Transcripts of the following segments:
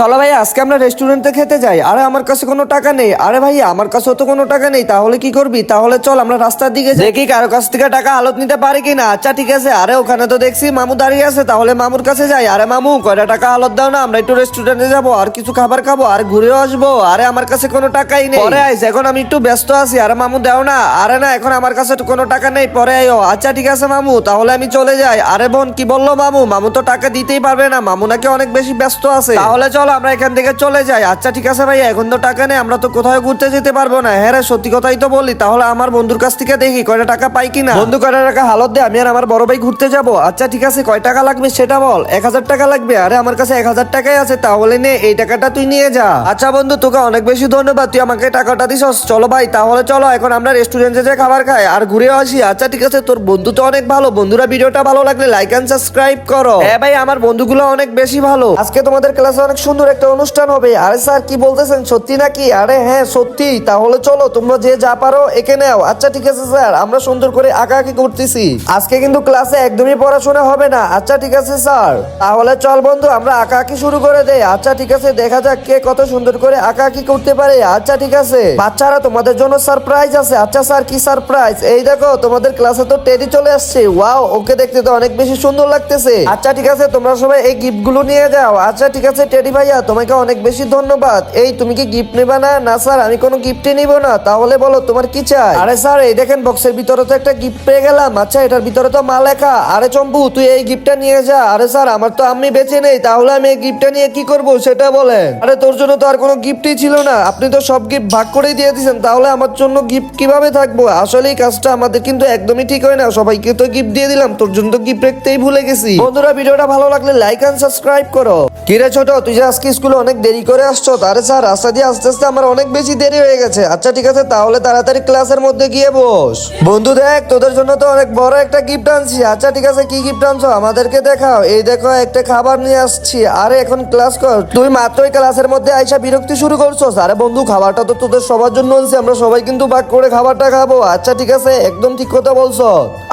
চলো ভাই আজকে আমরা রেস্টুরেন্টে খেতে যাই। আরে আমার কাছে কোনো টাকা নেই। আরে ভাই আমার কাছেও তো কোনো টাকা নেই, তাহলে কি করবি? তাহলে চল আমরা রাস্তার দিকে যাই, দেখি কারো কাছ থেকে টাকা হালত নিতে পারি কিনা। আচ্ছা ঠিক আছে। আরে ওখানে তো দেখছি মামু দাঁড়িয়ে আছে, তাহলে মামুর কাছে যাই। আরে মামু কয়টা টাকা হালত দাও না, আমরা একটু রেস্টুরেন্টে যাবো আর কিছু খাবার খাবো আর ঘুরেও আসবো। আরে আমার কাছে কোনো টাকাই নেই, পরে আইস, এখন আমি একটু ব্যস্ত আছি। আরে মামু দাও না। আরে না, এখন আমার কাছে তো কোনো টাকা নেই, পরে আইও। আচ্ছা ঠিক আছে মামু, তাহলে আমি চলে যাই। আরে বোন কি বললো মামু? মামু তো টাকা দিতেই পারবে না, মামু নাকি অনেক বেশি ব্যস্ত আছে। তাহলে চলো আমরা এখান থেকে চলে যাই। আচ্ছা ঠিক আছে ভাইয়া, এখন তো টাকা নেই, আমরা তো কোথাও ঘুরতে যেতে পারবো না। হ্যাঁ রে, সত্যি কথাই তো বলি। তাহলে আমার বন্ধুর কাছ থেকে দেখি কয়টা টাকা পাই কিনা। বন্ধু কয়টা টাকা হালত দে, আমি আর আমার বড় ভাই ঘুরতে যাবো। আচ্ছা ঠিক আছে, কয় টাকা লাগবে সেটা বল। 1000 টাকা লাগবে। আরে আমার কাছে 1000 টাকাই আছে, তাহলে নে এই টাকাটা তুই নিয়ে যা। আচ্ছা বন্ধু, তোকে অনেক বেশি ধন্যবাদ, তুই আমাকে টাকাটা দিছস। চলো ভাই, তাহলে চলো এখন আমরা রেস্টুরেন্টে যাই খাবার খাই আর ঘুরে আসি। আচ্ছা ঠিক আছে, তোর বন্ধু তো অনেক ভালো। বন্ধুরা ভিডিওটা ভালো লাগলে লাইক এন্ড সাবস্ক্রাইব করো। হ্যাঁ ভাই, আমার বন্ধুগুলো অনেক বেশি ভালো। আজকে তোমাদের ক্লাসে অনেক সুন্দর একটা অনুষ্ঠান হবে। আরে স্যার কি বলতেছেন, সত্যি নাকি? আরে হ্যাঁ সত্যি। তাহলে চলো তোমরা যে যা পারো এঁকে নাও। আচ্ছা ঠিক আছে স্যার, আমরা সুন্দর করে আঁকাআঁকি করতেছি। আজকে কিন্তু ক্লাসে একদমই পড়াশোনা হবে না। আচ্ছা ঠিক আছে স্যার, তাহলে চল বন্ধু আমরা আঁকাআঁকি শুরু করে দেই। আচ্ছা ঠিক আছে, দেখা যাক কে কত সুন্দর করে আঁকাআঁকি করতে পারে। আচ্ছা ঠিক আছে বাচ্চারা, তোমাদের জন্য সারপ্রাইজ আছে। আচ্ছা স্যার, কি সারপ্রাইজ? এই দেখো তোমাদের ক্লাসে তো টেডি চলে আসছে। ওয়াও, ওকে দেখতে তো অনেক বেশি সুন্দর লাগতেছে। আচ্ছা ঠিক আছে, তোমরা সবাই এই গিফট গুলো নিয়ে যাও। আচ্ছা ঠিক আছে টেডি ভাইয়া, তোমাকে অনেক বেশি ধন্যবাদ। এই তুমি কি গিফট নেবা না? না স্যার, আমি কোনো গিফটই নিব না। তাহলে বলো তোমার কি চাই? আরে স্যার, এই দেখেন বক্সের ভিতরে তো একটা গিফট পেয়ে গেলাম। আচ্ছা এটার ভিতরে তো মা লেখা। আরে চম্পু, তুই এই গিফটটা নিয়ে যা। আরে স্যার, আমার তো আম্মি বেঁচে নেই, তাহলে আমি এই গিফটটা নিয়ে কি করব সেটা বলেন। আরে তোর জন্য তো আর কোনো গিফটই ছিল না, আপনি তো সব গিফট ভাগ করেই দিয়ে দিয়েছেন, তাহলে আমার জন্য গিফট কিভাবে থাকবো? আসলে এই কাজটা আমাদের কিন্তু একদমই ঠিক হয় না। সবাইকে তো গিফট দিয়ে দিলাম, তোর জন্য তো গিফট রাখতেই ভুলে গেছি। বন্ধুরা ভিডিওটা ভালো লাগলে লাইক এন্ড সাবস্ক্রাইব করো। কিরে ছোট, তুই যে আজকে স্কুলে অনেক দেরি করে আসছো? আরে স্যার, রাস্তা দিয়ে আস্তে আস্তে আমার অনেক বেশি দেরি হয়ে গেছে। আচ্ছা ঠিক আছে, তাহলে তাড়াতাড়ি ক্লাসের মধ্যে গিয়ে বস। বন্ধু দেখ, তোদের জন্য তো অনেক বড় একটা গিফট আনছি। আচ্ছা ঠিক আছে, কি গিফট আনছো আমাদেরকে দেখাও। এই দেখো একটা খাবার নিয়ে আসছি। আরে এখন ক্লাস কর, তুই মাত্রই ক্লাসের মধ্যে আইসা বিরক্তি শুরু করছো। আরে বন্ধু, খাবারটা তো তোদের সবার জন্য আনছি, আমরা সবাই কিন্তু ভাগ করে খাবারটা খাবো। আচ্ছা ঠিক আছে, একদম ঠিক কথা বলছো।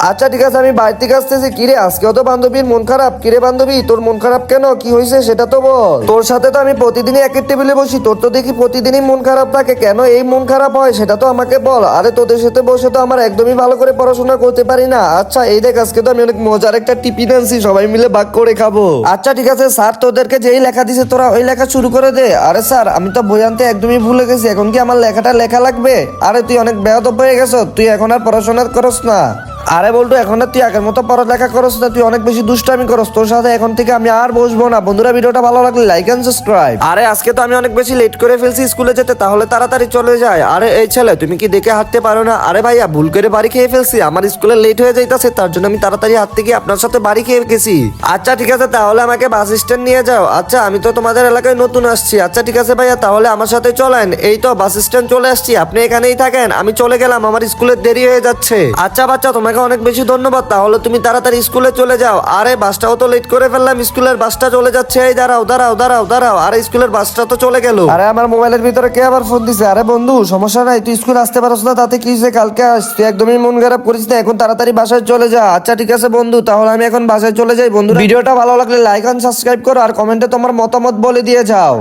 আচ্ছা ঠিক আছে, আমি বাড়ি থেকে আসতেছি। কিরে আজকেও তো বান্ধবীর মন খারাপ? কিরে বান্ধবী, তোর মন খারাপ কেন? কি হয়েছে সেটা তো বল। তোর সাথে তো আমি প্রতিদিনই একের টেবিলে বসি, তোর তো দেখি প্রতিদিনই মন খারাপ থাকে। কেন এই মন খারাপ হয় সেটা তো আমাকে বল। আরে তোদের সাথে বসে তো আমার একদমই ভালো করে পড়াশোনা করতে পারি না। আচ্ছা এই দেখ, আজকে তো আমি অনেক মজার একটা টিফিন আনছি, সবাই মিলে ভাগ করে খাবো। আচ্ছা ঠিক আছে স্যার, তোদেরকে যেই লেখা দিছে তোরা ওই লেখা শুরু করে দে। আরে স্যার, আমি তো বই আনতে একদমই ভুলে গেছি, এখন কি আমার লেখাটা লেখা লাগবে? আরে তুই অনেক বেয়াদব হয়ে গেছ, তুই এখন আর পড়াশোনা করস না। আরে বলতো, এখন আর তুই আগের মতো পড়ালেখা করস না, তুই অনেক বেশি দুষ্টামি করস। তোর সাথে এখন থেকে আমি আর বসবো না। বন্ধুরা ভিডিওটা ভালো লাগলে লাইক এন্ড সাবস্ক্রাইব। আরে আজকে তো আমি অনেক বেশি লেট করে ফেলছি স্কুলে যেতে, তাহলে তাড়াতাড়ি চলে যায়। আরে এই ছেলে, তুমি কি দেখে হাঁটতে পারো না? আরে ভাইয়া, ভুল করে বাড়ি খেয়ে ফেলছি, আমার স্কুলে লেট হয়ে যাইতাছে, তার জন্য আমি তাড়াতাড়ি হাঁটতে গিয়ে আপনার সাথে বাড়ি খেয়ে গেছি। আচ্ছা ঠিক আছে, তাহলে আমাকে বাস স্ট্যান্ড নিয়ে যাও। আচ্ছা আমি তো তোমাদের এলাকায় নতুন আসছি। আচ্ছা ঠিক আছে ভাইয়া, তাহলে আমার সাথে চলেন। এই তো বাস স্ট্যান্ড চলে আসছি, আপনি এখানেই থাকেন, আমি চলে গেলাম, আমার স্কুলের দেরি হয়ে যাচ্ছে। আচ্ছা বাচ্চা, তোমাকে অনেক বেশি ধন্যবাদ, তাহলে তুমি তাড়াতাড়ি স্কুলে চলে যাও। আরে বাসটাও তো লেট করে ফেললাম, স্কুলের বাসটা চলে যাচ্ছে। এই দাঁড়াও দাঁড়াও দাঁড়াও দাঁড়াও, আরে স্কুলের বাসটা তো চলে গেল। আরে আমার মোবাইলের ভিতরে কে আবার ফোন দিছে? আরে বন্ধু সমস্যা নাই, তুই স্কুল আসতে পারছ না তাতে কি হয়েছে? কালকে আস, তুই একদমই মন খারাপ করিস না, এখন তাড়াতাড়ি বাসায় চলে যা। আচ্ছা ঠিক আছে বন্ধু, তাহলে আমি এখন বাসায় চলে যাই। বন্ধু ভিডিওটা ভালো লাগলে লাইক এন্ড সাবস্ক্রাইব করো আর কমেন্টে তোমার মতামত বলে দিয়ে যাও।